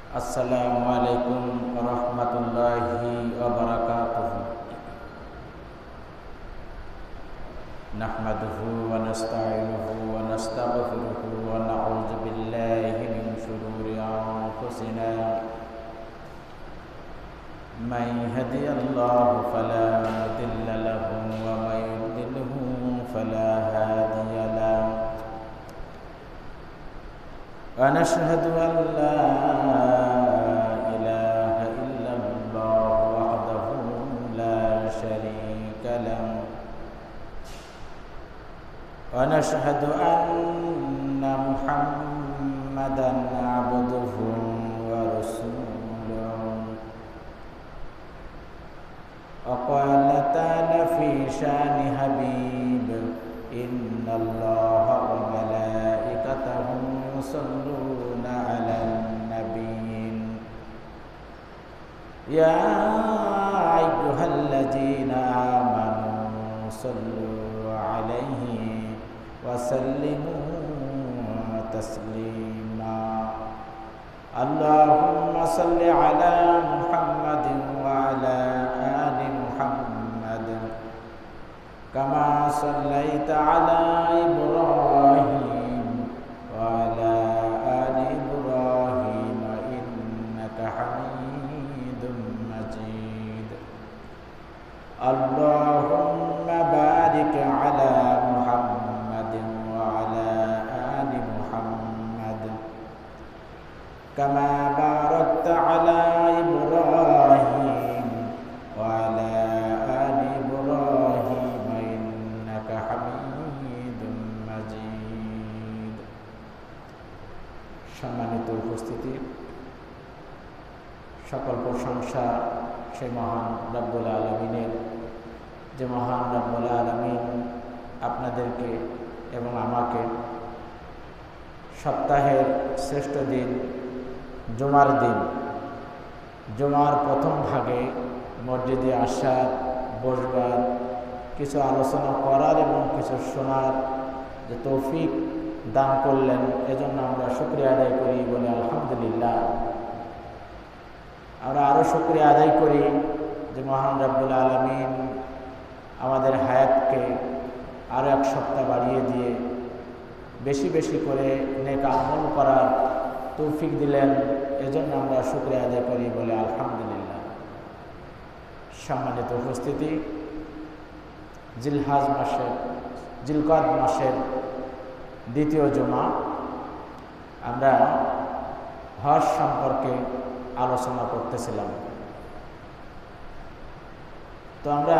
আসসালামু আলাইকুম ওয়া রাহমাতুল্লাহি ওয়া বারাকাতুহু। নাহমাদুহু ওয়া নাস্তাঈনুহু ওয়া নাস্তাগফিরুহু ওয়া নাউযু বিল্লাহি মিন শুরুরি আনফুসিনা মান ইয়াহদিহিল্লাহু ফালা মুদিল্লা লাহু ওয়া মান ইউদ্লিলহু ফালা হাদিয়া লাহু। ونشهد أن لا إله إلا الله وحده لا شريك له ونشهد أن محمدا عبده ورسوله. وقال تعالى في شأن حبيب إن الله وملائكته يصلون على النبي يا أيها الذين آمنوا صلوا عليه وسلموا تسليما. اللهم صل على محمد وعلى آل محمد كما صليت على إبراهيم وعلى آل إبراهيم إنك حميد مجيد. اللهم بارك على محمد وعلى آل محمد كما باركت على إبراهيم وعلى آل إبراهيم إنك حميد مجيد. সম্মানিত উপস্থিতি, সকল প্রশংসা সেই মহান রব্বুল আলামিনের, যে মহান রব্বুল আলামিন আপনাদেরকে এবং আমাকে সপ্তাহের শ্রেষ্ঠ দিন জুমার দিন, জুমার প্রথম ভাগে মসজিদে আসার, বসবার, কিছু আলোচনা করার এবং কিছু শোনার যে তৌফিক দান করলেন, এজন্য আমরা শুকরিয়া আদায় করি বলে আলহামদুলিল্লাহ। আমরা আরও শুকরিয়া আদায় করি যে মহান রব্বুল আলামিন আমাদের হায়াতকে আরও এক সপ্তাহ বাড়িয়ে দিয়ে বেশি বেশি করে নেক আমল করার তৌফিক দিলেন, এজন্য আমরা শুকরিয়া আদায় করি বলে আলহামদুলিল্লাহ। সম্মানিত উপস্থিতি, জিলকদ মাসের দ্বিতীয় জুমা, আমরা হজ সম্পর্কে আলোচনা করতেছিলাম। তো আমরা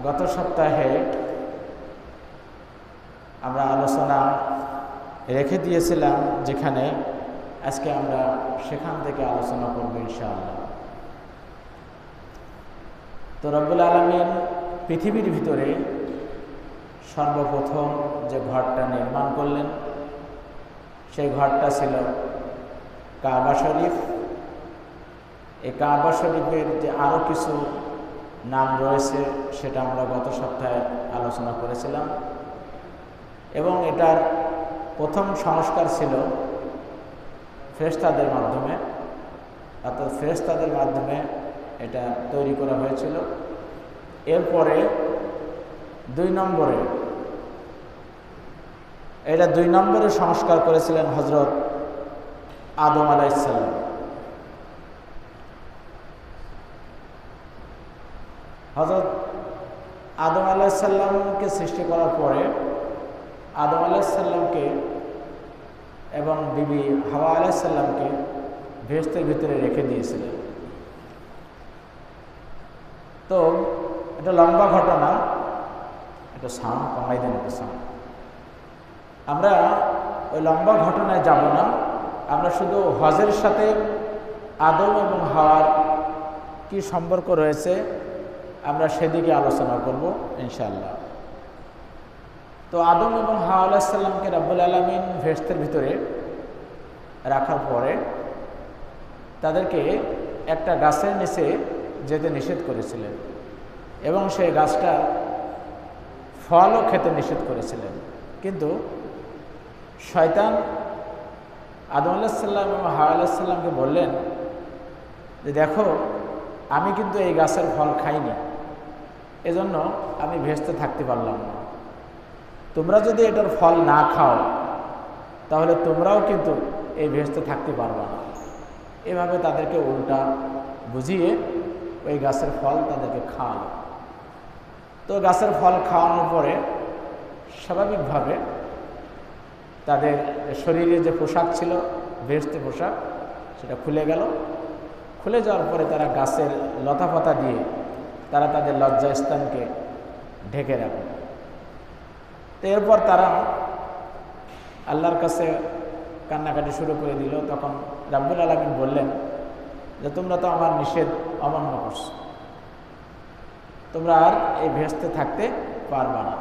গত সপ্তাহে আমরা আলোচনা রেখে দিয়েছিলাম যেখানে, আজকে আমরা সেখান থেকে আলোচনা করব ইনশাআল্লাহ। তো রব্বুল আলামিন পৃথিবীর ভিতরে সর্বপ্রথম যে ঘরটা নির্মাণ করলেন, সেই ঘরটা ছিল কাবা শরীফ। এই কাবা শরীফের যে আরও কিছু নাম রয়েছে সেটা আমরা গত সপ্তাহে আলোচনা করেছিলাম, এবং এটার প্রথম সংস্কার ছিল ফেরেশতাদের মাধ্যমে, অর্থাৎ ফেরেশতাদের মাধ্যমে এটা তৈরি করা হয়েছিল। এরপরে দুই নম্বরে সংস্কার করেছিলেন হযরত আদম আলাইহিস সালাম। হযরত আদম আলাইহিস সালামকে সৃষ্টি করার পরে আদম আলাইহিস সালামকে এবং বিবি হাওয়া আলাইহিস সালামকে বেহেশতের ভিতরে রেখে দিয়েছিলেন। তো এটা লম্বা ঘটনা, এটা সাউন্ড কমাই দেন, এটা সাউন্ড। আমরা ওই লম্বা ঘটনায় যাব না, আমরা শুধু হজের সাথে আদম এবং হাওয়ার কি সম্পর্ক রয়েছে আমরা সেদিকে আলোচনা করব ইনশাআল্লাহ। তো আদম এবং হাওয়া আলাইহিস সালামকে রব্বুল আলামিন বেহেশতের ভিতরে রাখার পরে তাদেরকে একটা গাছের নিচে যেতে নিষেধ করেছিলেন, এবং সেই গাছটা ফলও খেতে নিষেধ করেছিলেন। কিন্তু শয়তান আদম আলাইহিস সালাম এবং হাওয়া আলাইহিস সালামকে বললেন যে দেখো, আমি কিন্তু এই গাছের ফল খাইনি, এজন্য আমি ভেস্তে থাকতে পারলাম না। তোমরা যদি এটার ফল না খাও তাহলে তোমরাও কিন্তু এই ভেস্তে থাকতে পারবে না। এভাবে তাদেরকে উল্টা বুঝিয়ে ওই গাছের ফল তাদেরকে খাওয়ালো। তো গাছের ফল খাওয়ানোর পরে স্বাভাবিকভাবে তাদের শরীরে যে পোশাক ছিল, ভেস্তে পোশাক, সেটা খুলে গেল। খুলে যাওয়ার পরে তারা গাছের লতাপাতা দিয়ে তারা তাদের লজ্জাস্থানকে ঢেকে রাখে। তো এরপর তারা আল্লাহর কাছে কান্নাকাটি শুরু করে দিল। তখন রাব্বুল আলামিন বললেন যে তোমরা তো আমার নিষেধ অমান্য করছো, তোমরা আর এই ভেস্তে থাকতে পারবা না।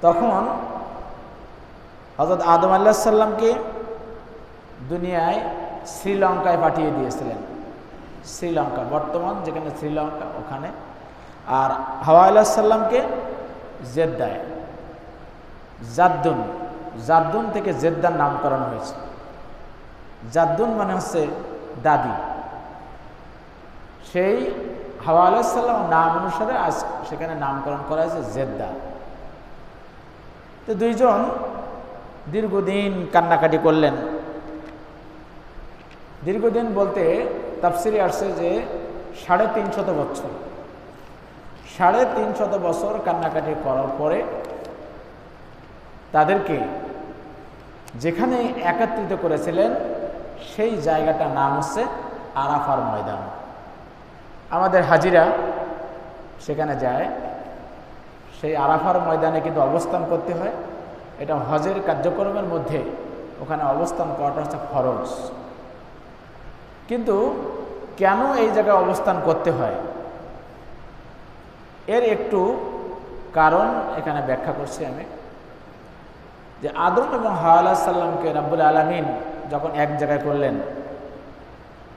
তখন হযরত আদম আলাইহিস সালামকে দুনিয়ায় শ্রীলঙ্কায় পাঠিয়ে দিয়েছিলেন। শ্রীলঙ্কা, বর্তমান যেখানে শ্রীলঙ্কা, ওখানে। আর হাওয়া আলাইহিস সালামকে জেদ্দায়, জাদ্দুন, জাদ্দুন থেকে জেদ্দার নামকরণ হয়েছে। জাদ্দুন মানে হচ্ছে দাদি। সেই হাওয়া আলাইহিস সালাম নাম অনুসারে আজ সেখানে নামকরণ করা হয়েছে জেদ্দা। তো দুইজন দীর্ঘদিন কান্নাকাটি করলেন। দীর্ঘদিন বলতে তাফসিরে আসছে যে 350 বছর। 350 বছর কান্নাকাটি করার পরে তাদেরকে যেখানে একত্রিত করেছিলেন সেই জায়গাটার নাম হচ্ছে আরাফার ময়দান। আমাদের হাজিরা সেখানে যায়, সেই আরাফার ময়দানে কিন্তু অবস্থান করতে হয়। এটা হজের কার্যক্রমের মধ্যে ওখানে অবস্থান করাটা হচ্ছে ফরজ। কিন্তু কেন এই জায়গায় অবস্থান করতে হয় এর একটু কারণ এখানে ব্যাখ্যা করছি আমি। যে আদম এবং হাওয়া আলাইহিস সালামকে রাব্বুল আলামিন যখন এক জায়গায় করলেন,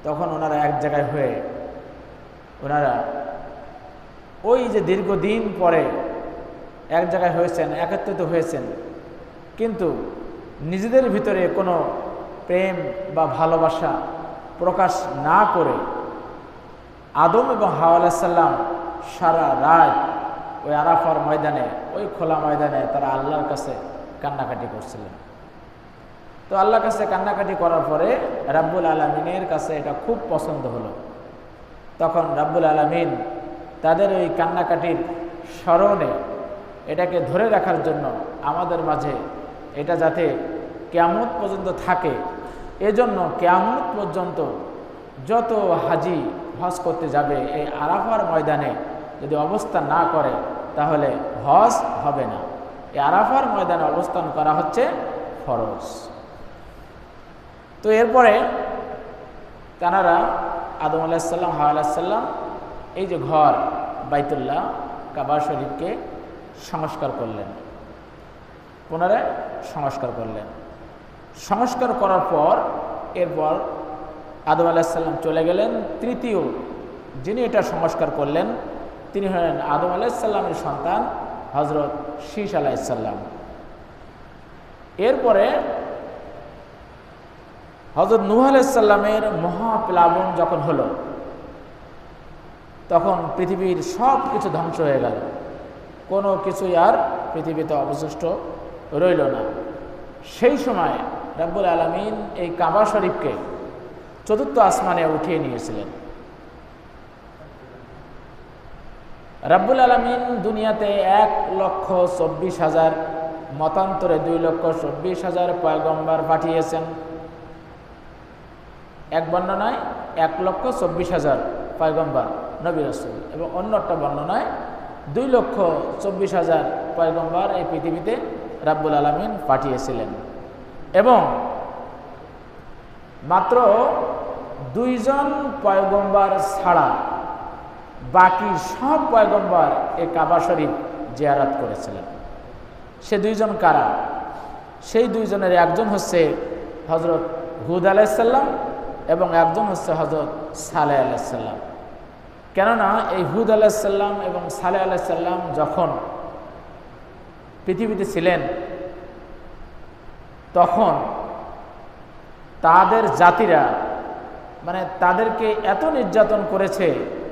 তখন ওনারা এক জায়গায় হয়ে ওনারা ওই যে দীর্ঘদিন পরে এক জায়গায় হয়েছেন, একত্রিত হয়েছেন, কিন্তু নিজেদের ভিতরে কোনো প্রেম বা ভালোবাসা প্রকাশ না করে আদম এবং হাওয়া আলাইহিস সালাম সারা রাত ওই আরাফার ময়দানে, ওই খোলা ময়দানে তারা আল্লাহর কাছে কান্নাকাটি করছিলেন। তো আল্লাহর কাছে কান্নাকাটি করার পরে রাব্বুল আলামিনের কাছে এটা খুব পছন্দ হলো। তখন রাব্বুল আলামিন তাদের ওই কান্নাকাটির স্মরণে এটাকে ধরে রাখার জন্য আমাদের মাঝে এটা যাতে কিয়ামত পর্যন্ত থাকে, এজন্য কিয়ামত পর্যন্ত যত হাজি হজ করতে যাবে এই আরাফার ময়দানে যদি অবস্থান না করে তাহলে হজ হবে না। এই আরাফার ময়দানে অবস্থান করা হচ্ছে ফরজ। তো এরপরে তারা আদম আলাইহিস সালাম, হাওয়া আলাইহিস সালাম এই যে ঘর বাইতুল্লাহ কাবা শরীফকে সংস্কার করলেন, পুনরায় সংস্কার করলেন। সংস্কার করার পর এরপর আদম আলাইহিস সালাম চলে গেলেন। তৃতীয় যিনি এটা সংস্কার করলেন তিনি হলেন আদম আলাইহিস সালামের সন্তান হযরত শীস আলাইহিস সালাম। এরপরে হযরত নূহ আলাইহিস সালামের মহাপ্লাবন যখন হলো, তখন পৃথিবীর সব কিছু ধ্বংস হয়ে গেল, কোনো কিছুই আর পৃথিবীতে অবশিষ্ট রইল না। সেই সময় রাব্বুল আলামিন এই কাবা শরীফকে চতুর্থ আসমানে উঠিয়ে নিয়েছিলেন। রাব্বুল আলামিন দুনিয়াতে 1,24,000, মতান্তরে 2,24,000 পয়গম্বর পাঠিয়েছেন। এক বর্ণনায় 1,24,000 পয়গম্বর নবী রাসূল, এবং অন্য একটা বর্ণনায় 2,24,000 পয়গম্বর এই পৃথিবীতে রাব্বুল আলামিন পাঠিয়েছিলেন। এবং মাত্র 2 জন পয়গম্বর ছাড়া বাকি সব পয়গম্বর এই কাবা শরীফ জিয়ারত করেছিলেন। সে 2 জন কারা? সেই 2 জনের একজন হচ্ছে হযরত হুদ আলাইহিস সালাম এবং একজন হচ্ছে হযরত সালেহ আলাইহিস সালাম। কেননা এই হুদ আলাইহিস সালাম এবং সালেহ আলাইহিস সালাম যখন পৃথিবীতে ছিলেন তখন তাদের জাতিরা মানে তাদেরকে এত নির্যাতন করেছে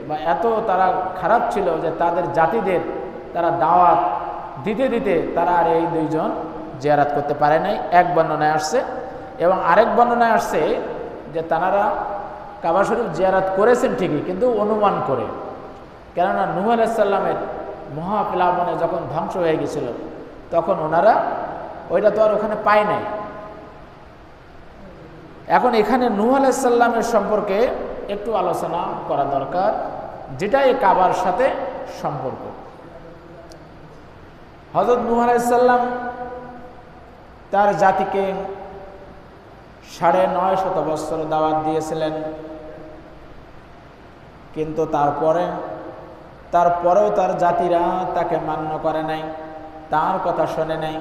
বা এত তারা খারাপ ছিল যে তাদের জাতিদের তারা দাওয়াত দিতে দিতে তারা আর এই দুইজন জিয়ারাত করতে পারে নাই, এক বর্ণনায় আসছে। এবং আরেক বর্ণনায় আসছে যে তারা কাবা শরীফ জিয়ারাত করেছেন ঠিকই, কিন্তু অনুমান করে, কেননা নূহ আলাইহিস সালামের মহাপ্লাবনে যখন ধ্বংস হয়ে গেছিল তখন ওনারা ওইটা তো আর ওখানে পায় নাই। এখন এখানে নূহ আলাইহিস সালামের সম্পর্কে একটু আলোচনা করা দরকার, যেটা এই কাবার সাথে সম্পর্ক। হযরত নূহ আলাইহিস সালাম তার জাতিকে ৯৫০ বছর দাওয়াত দিয়েছিলেন, কিন্তু তারপরেও তার জাতিরা তাকে মান্য করে নাই, তার কথা শোনে নাই।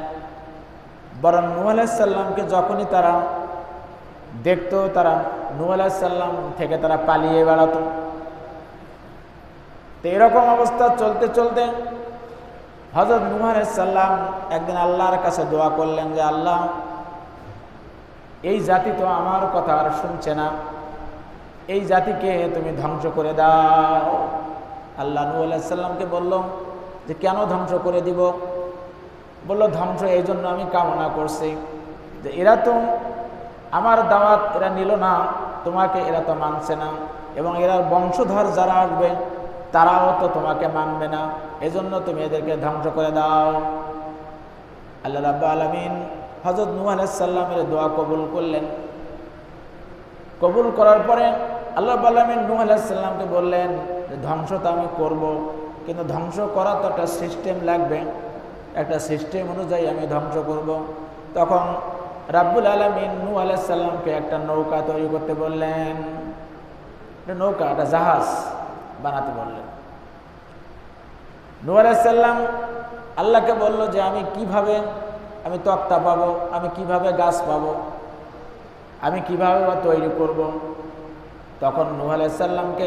বরং নূহ আলাইহিস সালামকে যখনই তারা দেখতো, তারা নূহ আলাইহিস সালাম থেকে তারা পালিয়ে বেড়াতো। তো এরকম অবস্থা চলতে চলতে হযরত নূহ আলাইহিস সালাম একদিন আল্লাহর কাছে দোয়া করলেন যে, আল্লাহ, এই জাতি তো আমার কথা আর শুনছে না, এই জাতিকে তুমি ধ্বংস করে দাও। আল্লাহ নূহ আলাইহিস সালামকে বলল যে, কেন ধ্বংস করে দিব? বলল, ধ্বংস এই জন্য আমি কামনা করছি যে এরা তো আমার দাওয়াত এরা নিল না, তোমাকে এরা তো মানছে না, এবং এরা বংশধর যারা আসবে তারাও তো তোমাকে মানবে না, এজন্য তুমি এদেরকে ধ্বংস করে দাও। আল্লাহ রাব্বুল আলামিন হযরত নূহ আলাইহিস সালামের দোয়া কবুল করলেন। কবুল করার পরে আল্লাহ রাব্বুল আলামিন নূহ আলাইহিস সালামকে বললেন যে, ধ্বংস তো আমি করব, কিন্তু ধ্বংস করার তো একটা সিস্টেম লাগবে, একটা সিস্টেম অনুযায়ী আমি ধ্বংস করব। তখন রাব্বুল আলামিন নূহ আলাইহিস সালামকে একটা নৌকা তৈরি করতে বললেন, একটা নৌকা, একটা জাহাজ বানাতে বললেন। নূহ আলাইহিস সালাম আল্লাহকে বলল যে, আমি তক্তা পাবো, আমি কিভাবে গাছ পাবো, আমি কিভাবে তৈরি করব। তখন নূহ আলাইহিস সালামকে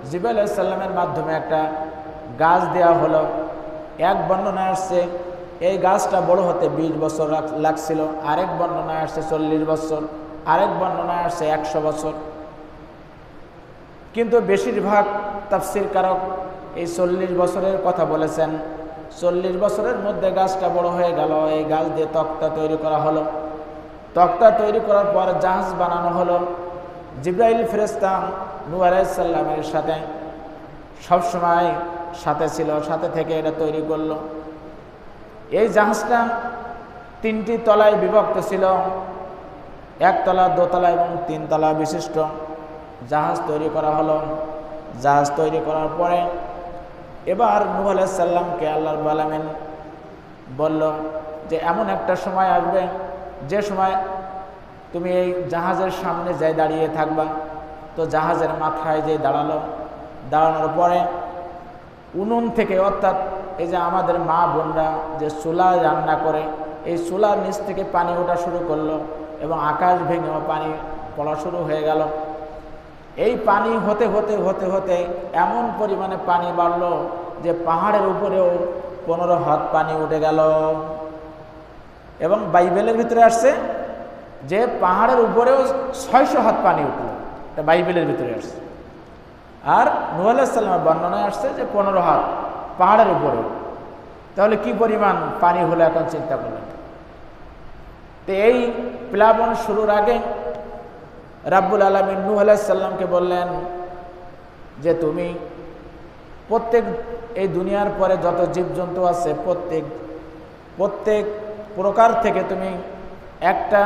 জিবরাইল আলাইহিস সালামের মাধ্যমে একটা গাছ দেওয়া হলো। এক বর্ণনায় আসছে এই গাছটা বড় হতে 20 বছর লাগছিল, আরেক বর্ণনায় আসছে 40 বছর, আরেক বর্ণনায় আসছে 100 বছর। কিন্তু বেশিরভাগ তাফসীরকারক এই 40 বছরের কথা বলেছেন। 40 বছরের মধ্যে গাছটা বড় হয়ে গেল, এই গাছ দিয়ে তক্তা তৈরি করা হলো। তক্তা তৈরি করার পর জাহাজ বানানো হলো। জিবরাইল ফেরেশতা নূহ আলাইহিস সালামের সাথে সবসময় সাথে ছিল, সাথে থেকে এটা তৈরি করলো। এই জাহাজটা 3টি তলায় বিভক্ত ছিল, 1 তলা, 2 তলা এবং 3 তলা বিশিষ্ট জাহাজ তৈরি করা হলো। জাহাজ তৈরি করার পরে এবার নূহ আলাইহিস সালামকে আল্লাহ রাব্বুল আলামিন বলল যে, এমন একটা সময় আসবে যে সময় তুমি এই জাহাজের সামনে যাই দাঁড়িয়ে থাকবা। তো জাহাজের মাথায় যে দাঁড়ানোর পরে উনুন থেকে, অর্থাৎ এই যে আমাদের মা বোনরা যে চুলায় রান্না করে, এই চুলার নিচ থেকে পানি ওঠা শুরু করলো এবং আকাশ ভেঙে পানি পড়া শুরু হয়ে গেল। এই পানি হতে হতে হতে হতে এমন পরিমাণে পানি বাড়লো যে পাহাড়ের উপরেও 15 হাত পানি উঠে গেল। এবং বাইবেলের ভিতরে আসছে যে পাহাড়ের উপরেও 600 হাত পানি উঠল, এটা বাইবেলের ভিতরে আসছে। আর নূহ আলাইহিস সালামের বর্ণনায় আসছে যে 15 হাত পাহাড়ের উপরেও। তাহলে কি পরিমাণ পানি হলো এখন চিন্তা করলেন। তো এই প্লাবন শুরুর আগে রাব্বুল আলামিন নূহ আলাইহিস সালামকে বললেন যে, তুমি প্রত্যেক এই দুনিয়ার পরে যত জীবজন্তু আছে প্রত্যেক প্রকার থেকে তুমি একটা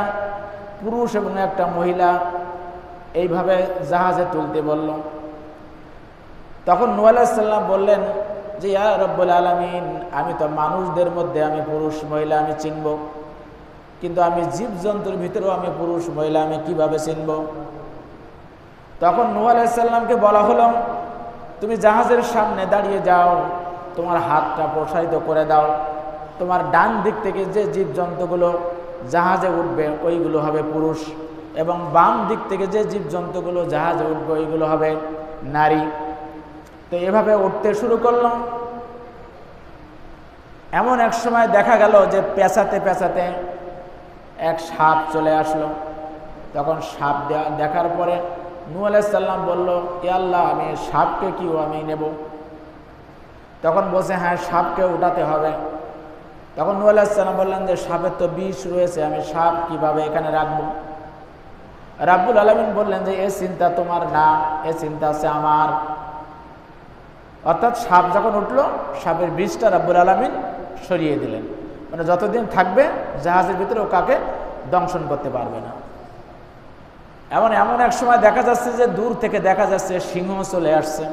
পুরুষ এবং একটা মহিলা এইভাবে জাহাজে তুলতে বলল। তখন নূহ আলাইহিস সালাম বললেন যে, ইয়া রাব্বুল আলামিন, আমি তো মানুষদের মধ্যে আমি পুরুষ মহিলা আমি চিনব, কিন্তু আমি জীবজন্তুর ভিতরেও আমি পুরুষ মহিলা আমি কিভাবে চিনব? তখন নূহ আলাইহিস সালামকে বলা হলো, তুমি জাহাজের সামনে দাঁড়িয়ে যাও, তোমার হাতটা প্রসারিত করে দাও, তোমার ডান দিক থেকে যে জীবজন্তুগুলো জাহাজে উঠবে ওইগুলো হবে পুরুষ, এবং বাম দিক থেকে যে জীবজন্তুগুলো জাহাজে উঠবে ওইগুলো হবে নারী। তো এভাবে উঠতে শুরু করলো। এমন এক সময় দেখা গেল যে পেঁচাতে পেঁচাতে এক সাপ চলে আসলো। তখন সাপ দেখার পরে নূহ আলাইহিস সালাম বলল, এ আল্লাহ, আমি সাপকে কি আমি নেব? তখন বলছে, হ্যাঁ, সাপকে উঠাতে হবে। তখন নূহ আলাইহিস সালাম বললেন যে সাপের তো বিষ রয়েছে, আমি সাপ কিভাবে এখানে রাখবো? রাব্বুল আলামিন বললেন যে এ চিন্তা তোমার না, এ চিন্তা আছে আমার। অর্থাৎ সাপ যখন উঠলো, সাপের বিষটা রাব্বুল আলামিন সরিয়ে দিলেন। মানে যতদিন থাকবে জাহাজের ভিতরে ও কাকে দংশন করতে পারবে না। এমন এক সময় দেখা যাচ্ছে যে দূর থেকে দেখা যাচ্ছে সিংহ চলে আসছে।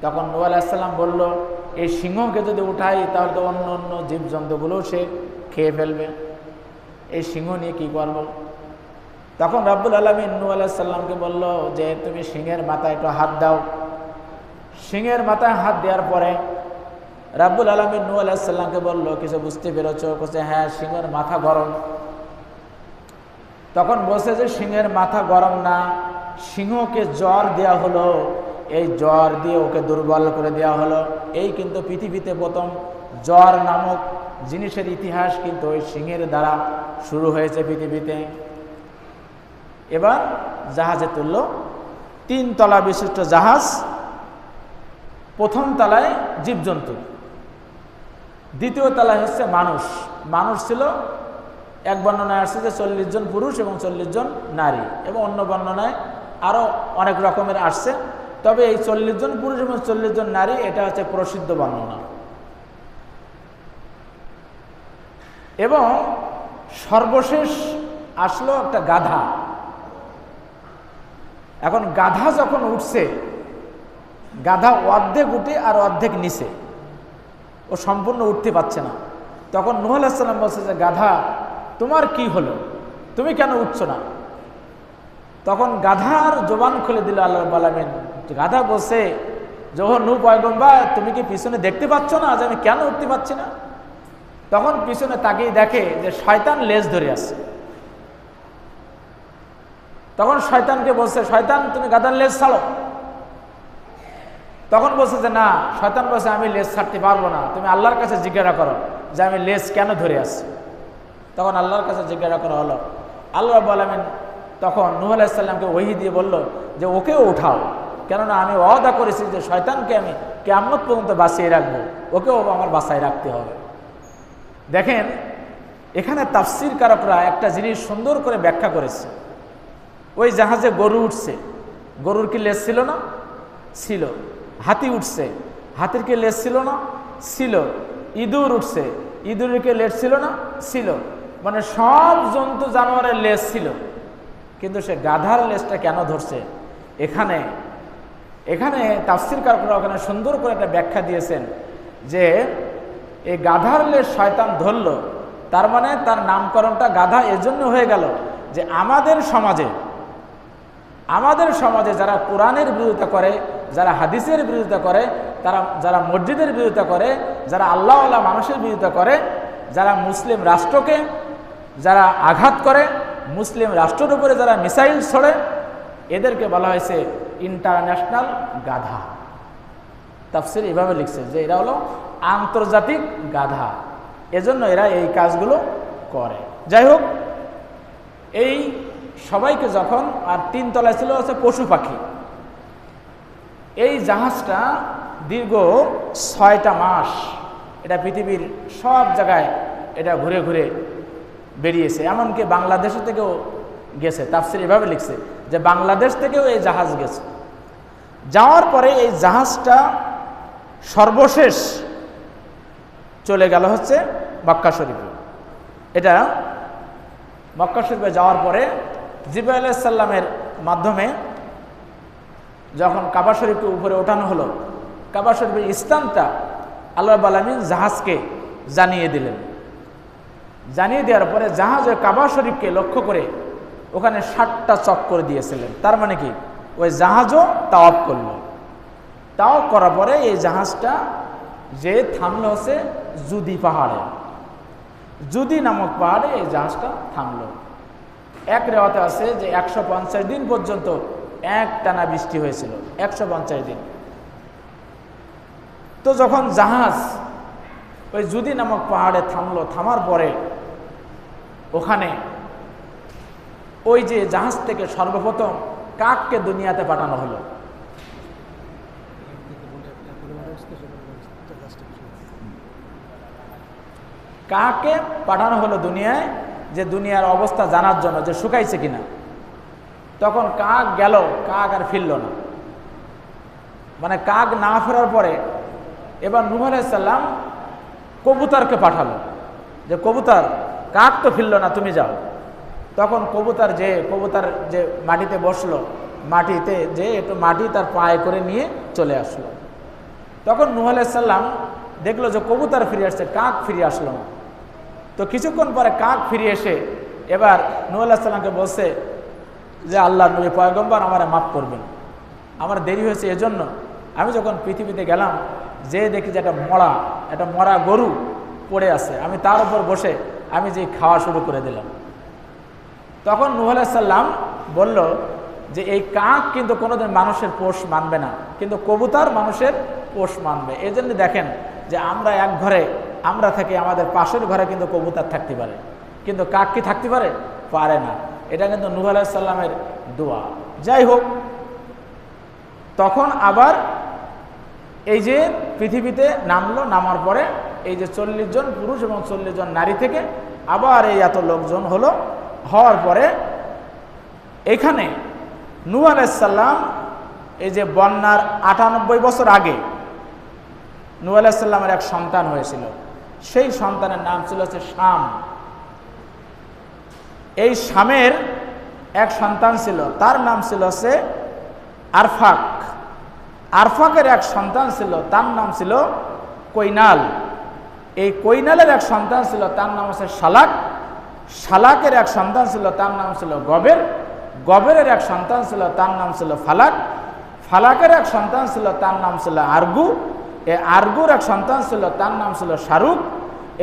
তখন নূহ আলাইহিস সালাম বলল, এই সিংহকে যদি উঠাই তাহলে তো অন্য অন্য জীবজন্তুগুলোও সে খেয়ে ফেলবে, এই সিংহ নিয়ে কি করব? তখন রাব্বুল আলামিন নূহ আলাইহিস সালামকে বলল যে তুমি সিংহের মাথায় একটু হাত দাও। সিংহের মাথায় হাত দেওয়ার পরে রাব্বুল আলামিন নূহ আলাইহিস সালামকে বলল, কিছু বুঝতে পেরেছো? বলছে, হ্যাঁ, সিংহের মাথা গরম। তখন বলছে যে সিংহের মাথা গরম না, সিংহকে জ্বর দেওয়া হলো, এই জ্বর দিয়ে ওকে দুর্বল করে দেওয়া হলো। এই কিন্তু পৃথিবীতে প্রথম জ্বর নামক জিনিসের ইতিহাস কিন্তু ওই সিংহের দ্বারা শুরু হয়েছে পৃথিবীতে। এবার জাহাজে তুলল, 3 তলা বিশিষ্ট জাহাজ। প্রথম তলায় জীবজন্তু, দ্বিতীয় তলায় হচ্ছে মানুষ। মানুষ ছিল, এক বর্ণনায় আসছে যে 40 জন পুরুষ এবং 40 জন নারী, এবং অন্য বর্ণনায় আরও অনেক রকমের আসছে। তবে এই 40 জন পুরুষ এবং 40 জন নারী, এটা হচ্ছে প্রসিদ্ধ বর্ণনা। এবং সর্বশেষ আসলো একটা গাধা। এখন গাধা যখন উঠছে, গাধা অর্ধেক উঠে আর অর্ধেক নিচে, ও সম্পূর্ণ উঠতে পারছে না। তখন নূহ আলাইহিস সালাম বলছে যে গাধা, তোমার কি হলো, তুমি কেন উঠছো না? তখন গাধার জবান খুলে দিল আল্লাহ রাব্বুল আলামিন। গাধা বলছে, যখন নূহ পয়গম্বর, তুমি কি পিছনে দেখতে পাচ্ছ না যে আমি কেন উঠতে পারছি না? তখন পিছনে তাকিয়ে দেখে যে শয়তান লেজ ধরে আছে। তখন শয়তানকে বলছে, শয়তান, তুমি গাধার লেজ ছাড়ো। তখন বলছে যে না, শয়তান বলছে, আমি লেজ ছাড়তে পারবো না, তুমি আল্লাহর কাছে জিজ্ঞাসা করো যে আমি লেজ কেন ধরে আছি। তখন আল্লাহর কাছে জিজ্ঞাসা করা হলো। আল্লাহ রাব্বুল আলামিন তখন নূহ আলাইহিস সালামকে ওহী দিয়ে বলল যে ওকেও উঠাও, কেননা আমি ওয়াদা করেছি যে শয়তানকে আমি কিয়ামত পর্যন্ত বাঁচিয়ে রাখবো, ওকেও আমার বাঁচায় রাখতে হবে। দেখেন, এখানে তাফসীর কারকরা একটা জিনিস সুন্দর করে ব্যাখ্যা করেছে। ওই জাহাজে গরু উঠছে, গরুর কি লেজ ছিল না? ছিল। হাতি উঠছে, হাতির কি লেজ ছিল না? ছিল। ইঁদুর উঠছে, ইঁদুরের কি লেজ ছিল না? ছিল। মানে সব জন্তু জানোয়ারের লেজ ছিল, কিন্তু সে গাধার লেজটা কেন ধরছে? এখানে তাফসীরকাররা ওখানে সুন্দর করে একটা ব্যাখ্যা দিয়েছেন যে এই গাধার লেজ শয়তান ধরল, তার মানে তার নামকরণটা গাধা এজন্য হয়ে গেল যে আমাদের সমাজে যারা কোরআনের বিরোধিতা করে, যারা হাদিসের বিরোধিতা করে, যারা মসজিদের বিরোধিতা করে, যারা আল্লাহওয়ালা মানুষের বিরোধিতা করে, যারা মুসলিম রাষ্ট্রকে যারা আঘাত করে, মুসলিম রাষ্ট্রের উপরে যারা মিসাইল ছড়ে, এদেরকে বলা হয়েছে ইন্টারন্যাশনাল গাধা। তাফসীর এভাবে লিখছে যে এরা হলো আন্তর্জাতিক গাধা, এজন্য এরা এই কাজগুলো করে। যাই হোক, এই সবাইকে যখন, আর 3 তলায় ছিল হচ্ছে পশু পাখি। এই জাহাজটা দীর্ঘ 6টা মাস এটা পৃথিবীর সব জায়গায় এটা ঘুরে ঘুরে বেরিয়েছে, এমনকি বাংলাদেশ থেকেও গেছে। তাফসীর এভাবে লিখছে যে বাংলাদেশ থেকেও এই জাহাজ গেছে। যাওয়ার পরে এই জাহাজটা সর্বশেষ চলে গেল হচ্ছে মক্কা শরীফে। এটা মক্কা শরীফে যাওয়ার পরে জিবরাইল আলাইহিস সালামের মাধ্যমে যখন কাবা শরীফকে উপরে ওঠানো হলো, কাবা শরীফের স্থানটা আল্লাহ রাব্বুল আলামিন জাহাজকে জানিয়ে দিলেন। জানিয়ে দেওয়ার পরে জাহাজ ওই কাবা শরীফকে লক্ষ্য করে ওখানে 7টা চক্কর দিয়েছিলেন। তার মানে কি, ওই জাহাজও তাওয়াফ করলো। তাওয়াফ করার পরে এই জাহাজটা যে থামলো হচ্ছে জুদি পাহাড়ে, জুদি নামক পাহাড়ে এই জাহাজটা থামলো। এক রেওয়াতে আছে যে 150 দিন পর্যন্ত একটানা বৃষ্টি হয়েছিল, 150 দিন। তো যখন জাহাজ ওই জুদি নামক পাহাড়ে থামলো, থামার পরে ওখানে ওই যে জাহাজ থেকে সর্বপ্রথম কাককে দুনিয়াতে পাঠানো হলো। কাকে পাঠানো হলো দুনিয়ায়, যে দুনিয়ার অবস্থা জানার জন্য, যে শুকাইছে কিনা। তখন কাক গেল, কাক আর ফিরল না। মানে কাক না ফেরার পরে এবার নূহ আলাইহিস সালাম কবুতরকে পাঠালো, যে কবুতর, কাক তো ফিরল না, তুমি যাও। তখন কবুতর যে মাটিতে বসলো, মাটিতে যে একটু মাটি তার পায়ে করে নিয়ে চলে আসলো। তখন নূহ আলাইহিস সালাম দেখলো যে কবুতর ফিরে আসছে, কাক ফিরে আসলো না। তো কিছুক্ষণ পরে কাক ফিরে এসে এবার নূহ আলাইহিস সালামকে বলছে যে আল্লাহর নবী পয়গম্বর, আমারে মাফ করবেন, আমার দেরি হয়েছে এজন্য। আমি যখন পৃথিবীতে গেলাম, যে দেখি যে একটা মরা গরু পড়ে আছে, আমি তার উপর বসে আমি যে খাওয়া শুরু করে দিলাম। তখন নূহ আলাইহিস সালাম বলল যে এই কাক কিন্তু কোনোদিন মানুষের পোষ মানবে না, কিন্তু কবুতর মানুষের পোষ মানবে। এই জন্য দেখেন যে আমরা এক ঘরে আমরা থাকি, আমাদের পাশের ঘরে কিন্তু কবুতর থাকতে পারে, কিন্তু কাক কি থাকতে পারে না। এটা কিন্তু নূহ আলাইহিস সালামের দোয়া। যাই হোক, তখন আবার এই যে পৃথিবীতে নামার পরে এই যে 40 জন পুরুষ এবং 40 জন নারী থেকে আবার এই এত লোকজন হওয়ার পরে এখানে নূহ আলাইহিস সালাম এই যে বন্যার 98 বছর আগে নূহ আলাইহিস সালামের এক সন্তান হয়েছিল। সেই সন্তানের নাম ছিল হচ্ছে শাম। এই শামের এক সন্তান ছিল, তার নাম ছিল হচ্ছে আরফাক। আরফাকের এক সন্তান ছিল, তার নাম ছিল কৈনাল। এই কৈনালের এক সন্তান ছিল, তার নাম হচ্ছে শালাক। শালাকের এক সন্তান ছিল, তার নাম ছিল গবের। গবেরের এক সন্তান ছিল, তার নাম ছিল ফালাক। ফালাকের এক সন্তান ছিল, তার নাম ছিল আরগু। এই আরগুর এক সন্তান ছিল, তার নাম ছিল শারুক।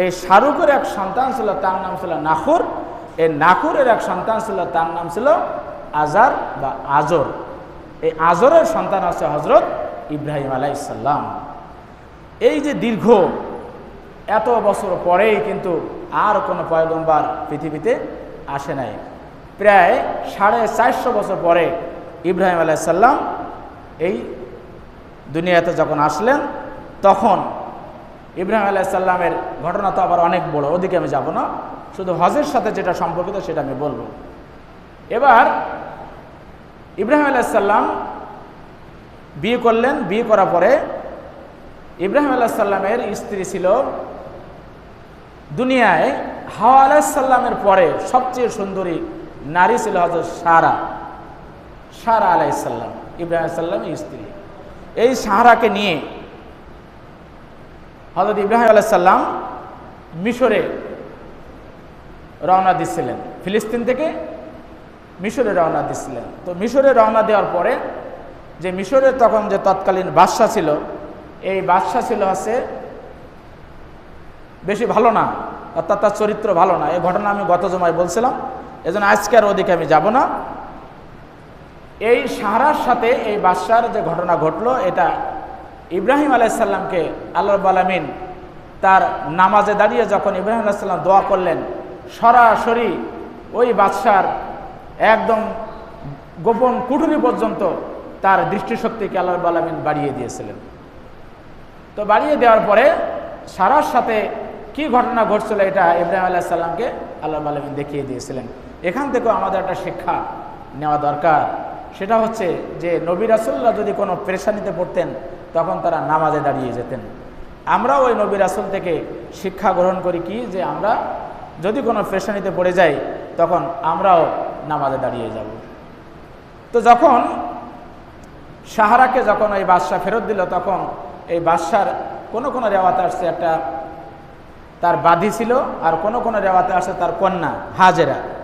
এই শারুকের এক সন্তান ছিল, তার নাম ছিল নাখুর। এই নাখুরের এক সন্তান ছিল, তার নাম ছিল আজার বা আজর। এই আজরের সন্তান আছে হজরত ইব্রাহিম আলাইহিস সালাম। এই যে দীর্ঘ এত বছর পরেই কিন্তু আর কোনো পয়গম্বর পৃথিবীতে আসে নাই। প্রায় 450 বছর পরে ইব্রাহিম আলাইহিস সালাম এই দুনিয়াতে যখন আসলেন, তখন ইব্রাহিম আলাইহিস সালামের ঘটনা তো আবার অনেক বড়, ওদিকে আমি যাব না, শুধু হজের সাথে যেটা সম্পর্কিত সেটা আমি বলবো। এবার ইব্রাহিম আলাইহিস সালাম বিয়ে করলেন। বিয়ে করার পরে ইব্রাহিম আলাইহিস সালামের স্ত্রী ছিল দুনিয়ায় হাওয়া আলাইহিস সালামের পরে সবচেয়ে সুন্দরী নারী ছিল হযরত সারা আলাইহিস সালাম, ইব্রাহিম আলাইহিস সালামের স্ত্রী। এই সারাকে নিয়ে হযরত ইব্রাহিম আলাইহিস সালাম মিশরে রওনা দিচ্ছিলেন, ফিলিস্তিন থেকে মিশরে রওনা দিচ্ছিলেন। তো মিশরে রওনা দেওয়ার পরে যে মিশরের তখন যে তৎকালীন বাদশা ছিল, এই বাদশা ছিল হচ্ছে বেশি ভালো না, অর্থাৎ তার চরিত্র ভালো না। এই ঘটনা আমি গত জমায় বলছিলাম, এজন্য আজকে আর ওদিকে আমি যাব না। এই সাহারার সাথে এই বাদশার যে ঘটনা ঘটলো, এটা ইব্রাহিম আলাইহিস সালামকে আল্লাহ রাব্বুল আলামিন তার নামাজে দাঁড়িয়ে যখন ইব্রাহিম আলাইহিস সালাম দোয়া করলেন, সরাসরি ওই বাদশার একদম গোপন কুঠুরি পর্যন্ত তার দৃষ্টিশক্তিকে আল্লাহ রাব্বুল আলামিন বাড়িয়ে দিয়েছিলেন। তো বাড়িয়ে দেওয়ার পরে সারার সাথে কি ঘটনা ঘটছিল, এটা ইব্রাহিম আলাইহিস সালামকে আল্লাহ রাব্বুল আলামিন দেখিয়ে দিয়েছিলেন। এখান থেকেও আমাদের একটা শিক্ষা নেওয়া দরকার। সেটা হচ্ছে যে নবী রাসূলরা যদি কোনো পেরেশানিতে পড়তেন, তখন তারা নামাজে দাঁড়িয়ে যেতেন। আমরাও ওই নবী রাসূল থেকে শিক্ষা গ্রহণ করি কি, যে আমরা যদি কোনো পেরেশানিতে পড়ে যাই, তখন আমরাও নামাজে দাঁড়িয়ে যাব। তো যখন সাহারাকে যখন ওই বাদশা ফেরত দিল, তখন এই বাদশার কোনো রেওয়াতে আসছে একটা তার বাদী ছিল, আর কোনো রেওয়াতে আসছে তার কন্যা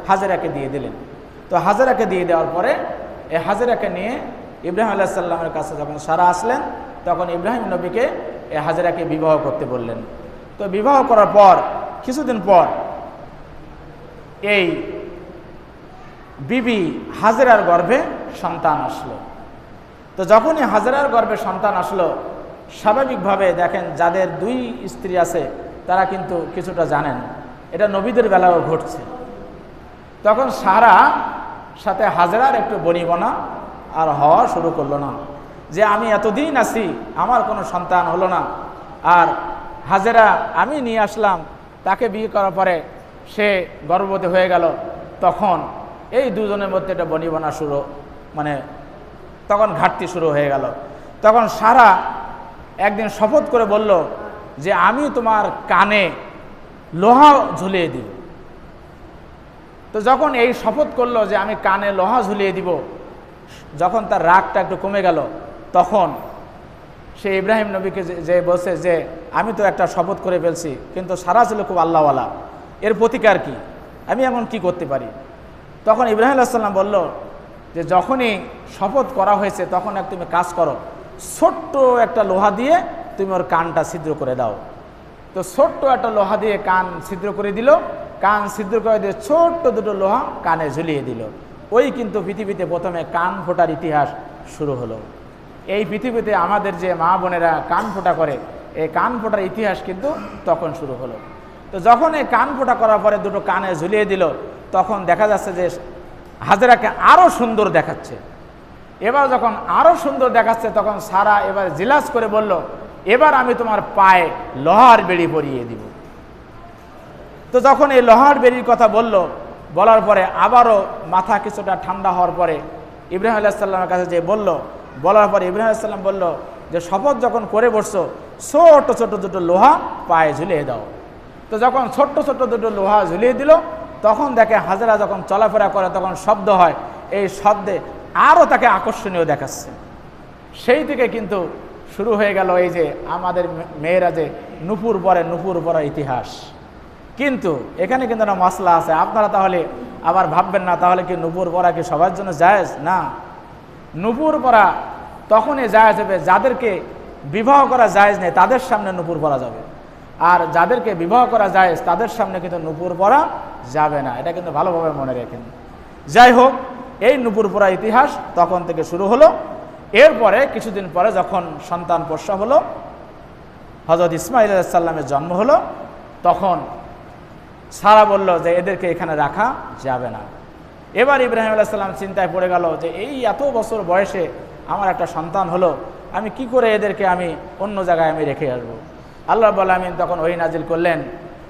হাজেরাকে দিয়ে দিলেন। তো হাজেরাকে দিয়ে দেওয়ার পরে এই হাজেরাকে নিয়ে ইব্রাহিম আলাইহিস সালামের কাছে যখন সারা আসলেন, তখন ইব্রাহিম নবীকে এই হাজেরাকে বিবাহ করতে বললেন। তো বিবাহ করার পর কিছুদিন পর এই বিবি হাজেরার গর্ভে সন্তান আসলো। তো যখনই হাজেরার গর্ভে সন্তান আসলো, স্বাভাবিকভাবে দেখেন যাদের 2 স্ত্রী আছে তারা কিন্তু কিছুটা জানেন, এটা নবীদের বেলাও ঘটছে। তখন সারা সাথে হাজেরার একটু বনিবনা আর হওয়া শুরু করলো না, যে আমি এতদিন আছি আমার কোনো সন্তান হলো না, আর হাজেরা আমি নিয়ে আসলাম, তাকে বিয়ে করার পরে সে গর্ভবতী হয়ে গেল। তখন এই দুজনের মধ্যে একটা বনিবনা শুরু, মানে তখন ঘাটতি শুরু হয়ে গেল। তখন সারা একদিন শপথ করে বলল যে আমি তোমার কানে লোহা ঝুলিয়ে দিব। তো যখন এই শপথ করলো যে আমি কানে লোহা ঝুলিয়ে দিব, যখন তার রাগটা একটু কমে গেল, তখন সে ইব্রাহিম নবীকে যে বলছে যে আমি তো একটা শপথ করে ফেলছি, কিন্তু সারা ছিল খুব আল্লাহওয়ালা, এর প্রতিকার কি, আমি এখন কি করতে পারি? তখন ইব্রাহিম আলাইহিস সালাম বলল যে যখনই শপথ করা হয়েছে তখন তুমি কাজ করো, ছোট্ট একটা লোহা দিয়ে তুমি ওর কানটা ছিদ্র করে দাও। তো ছোট্ট একটা লোহা দিয়ে কান ছিদ্র করে দিল, কান ছিদ্র করে দিয়ে ছোট্ট দুটো লোহা কানে ঝুলিয়ে দিল। ওই কিন্তু পৃথিবীতে প্রথমে কান ফোটার ইতিহাস শুরু হলো। এই পৃথিবীতে আমাদের যে মা বোনেরা কান ফোটা করে, এই কান ফোটার ইতিহাস কিন্তু তখন শুরু হলো। তো যখন এই কান ফোটা করার পরে দুটো কানে ঝুলিয়ে দিল, তখন দেখা যাচ্ছে যে হাজেরাকে আরও সুন্দর দেখাচ্ছে। এবার যখন আরও সুন্দর দেখাচ্ছে, তখন সারা এবার জিলাস করে বলল এবার আমি তোমার পায়ে লোহার বেড়ি পরিয়ে দিব। তো যখন এই লোহার বেড়ির কথা বলার পরে আবারও মাথা কিছুটা ঠান্ডা হওয়ার পরে ইব্রাহিম আলাইহিস সালামের কাছে যে বলার পরে ইব্রাহিম আলাইহিস সালাম বলল যে শপথ যখন করে বসছো, ছোট ছোট দুটো লোহা পায়ে ঝুলিয়ে দাও। তো যখন ছোট্ট ছোট্ট দুটো লোহা ঝুলিয়ে দিল, তখন দেখে হাজেরা যখন চলাফেরা করে তখন শব্দ হয়, এই শব্দে আরও তাকে আকর্ষণীয় দেখাচ্ছে। সেই থেকে কিন্তু শুরু হয়ে গেল এই যে আমাদের মেয়েরা যে নুপুর পরার ইতিহাস। কিন্তু এখানে কিন্তু একটা মশলা আছে, আপনারা তাহলে আবার ভাববেন না তাহলে কি নুপুর পরা কি সবার জন্য জায়েজ? না, নুপুর পরা তখনই জায়েজ হবে যাদেরকে বিবাহ করা জায়েজ নেই, তাদের সামনে নুপুর পরা যাবে। আর যাদেরকে বিবাহ করা জায়েজ তাদের সামনে কিন্তু নুপুর পরা যাবে না, এটা কিন্তু ভালোভাবে মনে রাখেন। যাই হোক, এই নুপুর পরা ইতিহাস তখন থেকে শুরু হলো। এরপরে কিছুদিন পরে যখন সন্তান প্রসব হলো, হযরত ইসমাঈল আলাইহিস সালামের জন্ম হলো, তখন সারা বলল যে এদেরকে এখানে রাখা যাবে না। এবার ইব্রাহিম আলাইহিস সালাম চিন্তায় পড়ে গেল যে এই এত বছর বয়সে আমার একটা সন্তান হলো, আমি কি করে এদেরকে আমি অন্য জায়গায় আমি রেখে আসবো? আল্লাহ রাব্বুল আলামিন তখন ওহী নাজিল করলেন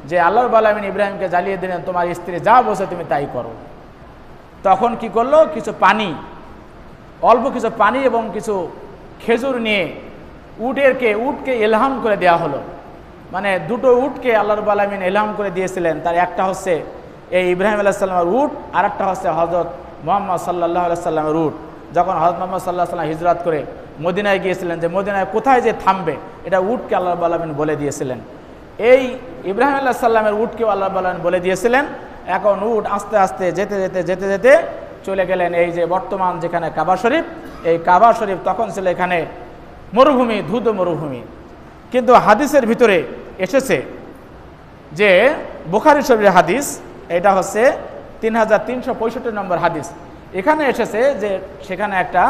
যে আল্লাহ রাব্বুল আলামিন ইব্রাহিমকে জ্বালিয়ে দিলেন, তোমার স্ত্রী যা বলছে তুমি তাই করো। তখন কি করলো, কিছু পানি, অল্প কিছু পানি এবং কিছু খেজুর নিয়ে উটকে ইলহাম করে দেওয়া হলো। মানে দুটো উটকে আল্লাহ রাব্বুল আলামিন ইলহাম করে দিয়েছিলেন, তার একটা হচ্ছে এই ইব্রাহিম আলাইহিস সালামের উট, আর একটা হচ্ছে হযরত মুহাম্মদ সাল্লাল্লাহু আলাইহি সাল্লামের উট। যখন হযরত মুহাম্মদ সাল্লাল্লাহু আলাইহি সাল্লাম হিজরত করে মদিনায় গিয়েছিলেন, যে মদিনায় কোথায় যে থামবে এটা উটকে আল্লাহ রাব্বুল আলামিন বলে দিয়েছিলেন। এই ইব্রাহিম আলাইহিস সালামের উটকেও আল্লাহ রাব্বুল আলামিন বলে দিয়েছিলেন। এখন উট আস্তে আস্তে যেতে চলে গেলেন এই যে বর্তমান যেখানে কাবা শরীফ, এই কাবা শরীফ তখন ছিল এখানে মরুভূমি, ধুধ মরুভূমি। কিন্তু হাদিসের ভিতরে এসেছে যে বুখারী শরীফের হাদিস, এটা হচ্ছে 3365 নম্বর হাদিস। এখানে এসেছে যে সেখানে একটা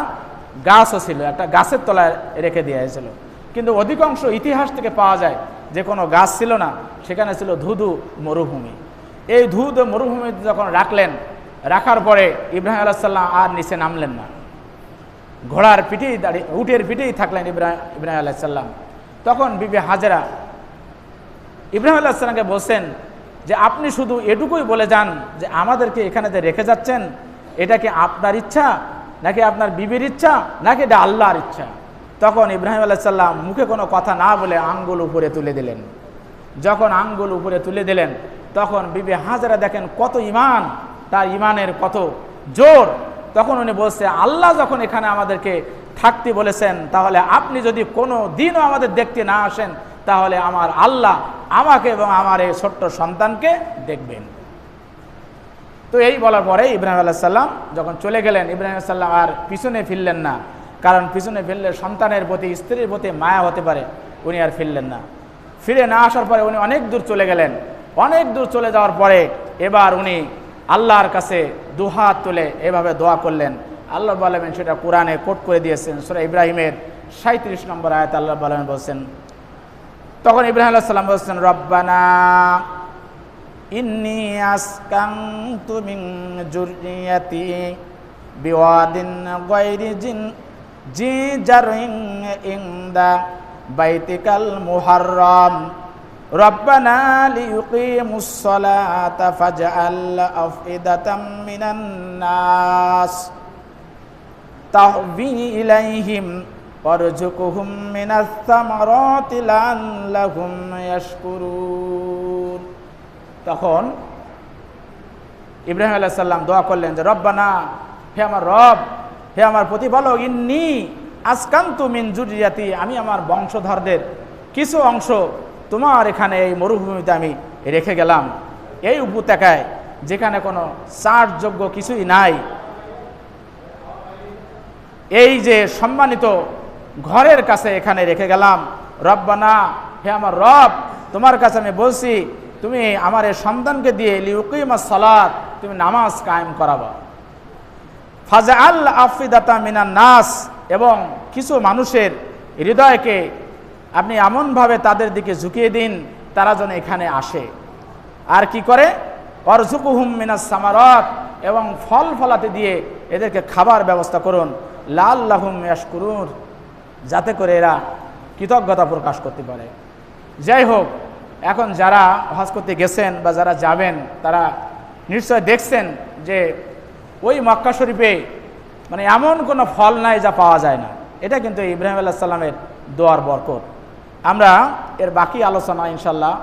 গাছও ছিল, একটা গাছের তলায় রেখে দেওয়া হয়েছিল। কিন্তু অধিকাংশ ইতিহাস থেকে পাওয়া যায় যে কোনো গাছ ছিল না, সেখানে ছিল ধুধু মরুভূমি। এই ধুধু মরুভূমিতে যখন রাখার পরে ইব্রাহিম আলাইহিস সালাম আর নিচে নামলেন না, ঘোড়ার পিঠেই দাঁড়িয়ে উটের পিঠেই থাকলেন ইব্রাহিম আলাইহিস সালাম। তখন বিবি হাজেরা ইব্রাহিম আলাইহিস সালামকে বলছেন যে আপনি শুধু এটুকুই বলে যান যে আমাদেরকে এখানে যে রেখে যাচ্ছেন এটা কি আপনার ইচ্ছা নাকি আপনার বিবির ইচ্ছা নাকি এটা আল্লাহর ইচ্ছা? তখন ইব্রাহিম আলাইহিস সালাম মুখে কোনো কথা না বলে আঙ্গুল উপরে তুলে দিলেন। যখন আঙ্গুল উপরে তুলে দিলেন তখন বিবি হাজেরা দেখেন কত ঈমান, তার ঈমানের কত জোর। তখন উনি বলছে আল্লাহ যখন এখানে আমাদেরকে থাকতে বলেছেন, তাহলে আপনি যদি কোনো দিনও আমাদের দেখতে না আসেন, তাহলে আমার আল্লাহ আমাকে এবং আমার এই ছোট্ট সন্তানকে দেখবেন। তো এই বলার পরে ইব্রাহিম আলাইহিস সালাম যখন চলে গেলেন, ইব্রাহিম আলাইহিস সালাম আর পিছনে ফিরলেন না, কারণ পিছনে ফিরলে সন্তানের প্রতি, স্ত্রীর প্রতি মায়া হতে পারে, উনি আর ফিরলেন না। ফিরে না আসার পরে উনি অনেক দূর চলে গেলেন। অনেক দূর চলে যাওয়ার পরে এবার উনি আল্লাহর কাছে দুহাত তুলে এভাবে দোয়া করলেন। আল্লাহ রাব্বুল আলামিন সেটা কোরআনে কোট করে দিয়েছেন, সূরা ইব্রাহিমের 37 নম্বর আয়াতে আল্লাহ রাব্বুল আলামিন বলছেন, তখন ইব্রাহিম আলাইহিস সালাম বলছেন রব্বানা ইন্নী আসকানতু মিন যুররিয়াতি বিওয়াদিন গায়রি জি জারিন ইনদা বাইতিকাল মুহাররাম রব্বানা লিয়ুকিমুস সালাতা ফাজআল আফইদাতাম মিনান নাস তাহবি ইলাইহিম ওয়ারযুকহুম মিনাস সামারাতি লাআল্লাহুম ইয়াশকুরুন। তখন ইব্রাহিম আলাইহিস সালাম দোয়া করলেন যে রব্বানা, হে আমার রব, হে আমার প্রতিপালক, ইন্নী আসকানতু মিন যুররিয়াতি, আমি আমার বংশধরদের কিছু অংশ তোমার এখানে এই মরুভূমিতে আমি রেখে গেলাম, এই উপত্যকায় যেখানে কোনো চাষযোগ্য কিছুই নাই, এই যে সম্মানিত ঘরের কাছে এখানে রেখে গেলাম। রব্বানা, হে আমার রব, তোমার কাছে আমি বলছি তুমি আমার এই সন্তানকে দিয়ে লিউকিমাস সালাত, তুমি নামাজ কায়েম করাবা। ফাজআল আফইদাতা মিনান নাস, এবং কিছু মানুষের হৃদয়কে আপনি এমনভাবে তাদের দিকে ঝুঁকিয়ে দিন তারা যেন এখানে আসে। আর কি করে? ওয়ারযুকহুম মিনাস সামারাত, এবং ফল ফলাতে দিয়ে এদেরকে খাবার ব্যবস্থা করুন। লাআল্লাহুম ইয়াশকুরুন, যাতে করে এরা কৃতজ্ঞতা প্রকাশ করতে পারে। যাই হোক, এখন যারা হজ করতে গেছেন বা যারা যাবেন তারা নিশ্চয় দেখছেন যে ওই মক্কা শরীফে মানে এমন কোনো ফল নাই যা পাওয়া যায় না। এটা কিন্তু ইব্রাহিম আলাইহিস সালামের দোয়ার বরকত। আমরা এর বাকি আলোচনা ইনশাল্লাহ